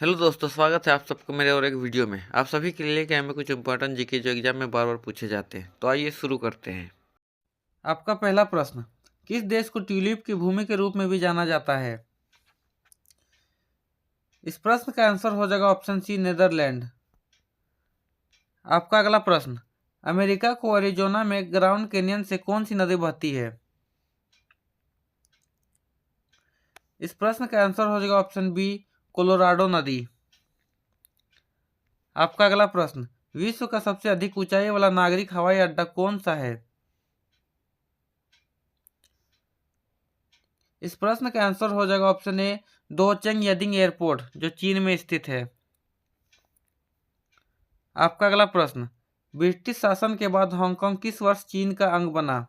Hello दोस्तों, स्वागत है आप सबको मेरे और एक वीडियो में। आप सभी के लिए क्या हमें कुछ इंपॉर्टेंट जीके जो एग्जाम में बार बार पूछे जाते हैं। तो आइए शुरू करते हैं। आपका पहला प्रश्न, किस देश को ट्यूलिप की भूमि के रूप में भी जाना जाता है? इस प्रश्न का आंसर हो जाएगा ऑप्शन सी, नेदरलैंड। आपका अगला प्रश्न, अमेरिका को अरिजोना में ग्राउंड कैनियन से कौन सी नदी बहती है? इस प्रश्न का आंसर हो जाएगा ऑप्शन बी, कोलोराडो नदी। आपका अगला प्रश्न, विश्व का सबसे अधिक ऊंचाई वाला नागरिक हवाई अड्डा कौन सा है? इस प्रश्न का आंसर हो जाएगा ऑप्शन ए, दोचेंग यदिंग एयरपोर्ट, जो चीन में स्थित है। आपका अगला प्रश्न, ब्रिटिश शासन के बाद हांगकांग किस वर्ष चीन का अंग बना?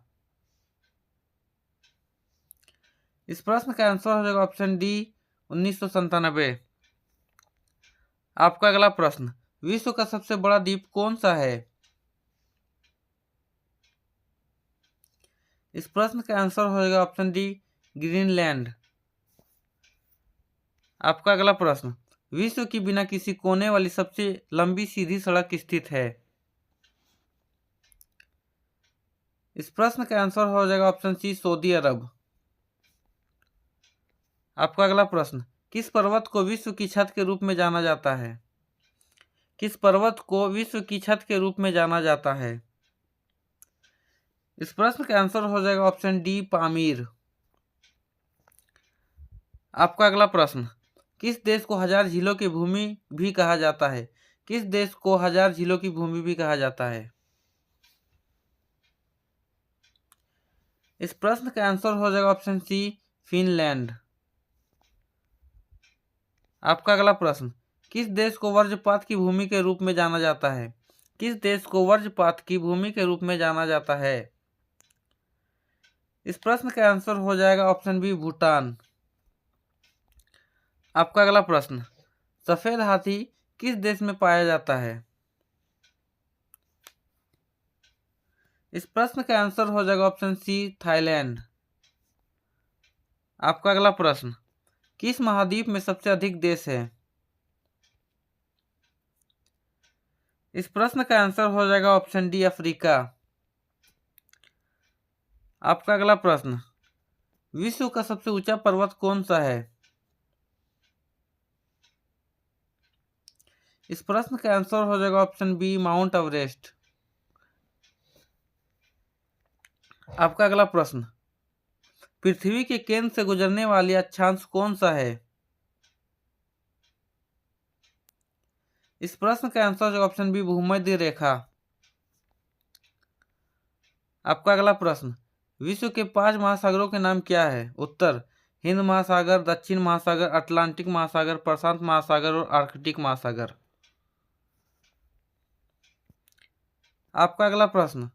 इस प्रश्न का आंसर हो जाएगा ऑप्शन डी, 1997। आपका अगला प्रश्न, विश्व का सबसे बड़ा द्वीप कौन सा है? इस प्रश्न का आंसर हो जाएगा ऑप्शन डी, ग्रीनलैंड। आपका अगला प्रश्न, विश्व की बिना किसी कोने वाली सबसे लंबी सीधी सड़क स्थित है? इस प्रश्न का आंसर हो जाएगा ऑप्शन सी, सऊदी अरब। आपका अगला प्रश्न, किस पर्वत को विश्व की छत के रूप में जाना जाता है? किस पर्वत को विश्व की छत के रूप में जाना जाता है? इस प्रश्न का आंसर हो जाएगा ऑप्शन डी, पामीर। आपका अगला प्रश्न, किस देश को हजार झीलों की भूमि भी कहा जाता है? किस देश को हजार झीलों की भूमि भी कहा जाता है? इस प्रश्न का आंसर हो जाएगा ऑप्शन सी, फिनलैंड। आपका अगला प्रश्न, किस देश को वज्रपात की भूमि के रूप में जाना जाता है? किस देश को वज्रपात की भूमि के रूप में जाना जाता है? इस प्रश्न का आंसर हो जाएगा ऑप्शन बी, भूटान। आपका अगला प्रश्न, सफेद हाथी किस देश में पाया जाता है? इस प्रश्न का आंसर हो जाएगा ऑप्शन सी, थाईलैंड। आपका अगला प्रश्न, किस महाद्वीप में सबसे अधिक देश है? इस प्रश्न का आंसर हो जाएगा ऑप्शन डी, अफ्रीका। आपका अगला प्रश्न, विश्व का सबसे ऊंचा पर्वत कौन सा है? इस प्रश्न का आंसर हो जाएगा ऑप्शन बी, माउंट एवरेस्ट। आपका अगला प्रश्न, पृथ्वी के केंद्र से गुजरने वाली अक्षांश कौन सा है? इस प्रश्न का आंसर है ऑप्शन बी, भूमध्य रेखा। आपका अगला प्रश्न, विश्व के 5 महासागरों के नाम क्या है? उत्तर, हिंद महासागर, दक्षिण महासागर, अटलांटिक महासागर, प्रशांत महासागर और आर्कटिक महासागर। आपका अगला प्रश्न,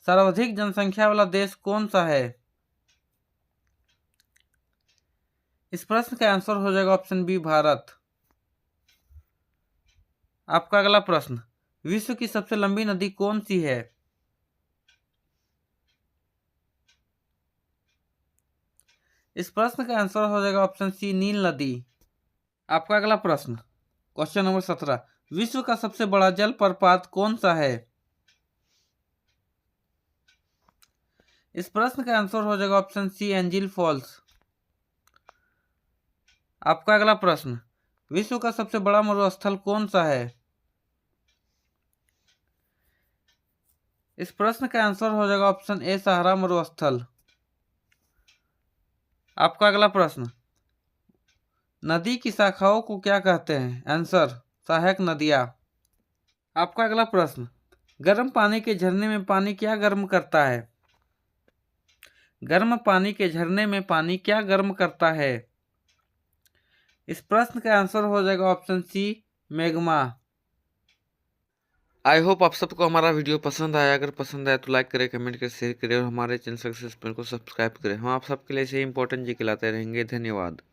सर्वाधिक जनसंख्या वाला देश कौन सा है? इस प्रश्न का आंसर हो जाएगा ऑप्शन बी, भारत। आपका अगला प्रश्न, विश्व की सबसे लंबी नदी कौन सी है? इस प्रश्न का आंसर हो जाएगा ऑप्शन सी, नील नदी। आपका अगला प्रश्न, क्वेश्चन नंबर 17, विश्व का सबसे बड़ा जल प्रपात कौन सा है? इस प्रश्न का आंसर हो जाएगा ऑप्शन सी, एंजिल फॉल्स। आपका अगला प्रश्न, विश्व का सबसे बड़ा मरुस्थल कौन सा है? इस प्रश्न का आंसर हो जाएगा ऑप्शन ए, सहारा मरुस्थल। आपका अगला प्रश्न, नदी की शाखाओं को क्या कहते हैं? आंसर, सहायक नदियां। आपका अगला प्रश्न, गर्म पानी के झरने में पानी क्या गर्म करता है? गर्म पानी के झरने में पानी क्या गर्म करता है? इस प्रश्न का आंसर हो जाएगा option C, magma. I hope आप सबको हमारा वीडियो पसंद आया। अगर पसंद आया तो लाइक करें, कमेंट करें, शेयर करें और हमारे चैनल सक्सेस को सब्सक्राइब करें। हम आप सबके लिए ऐसे इंपॉर्टेंट जीके लाते रहेंगे। धन्यवाद।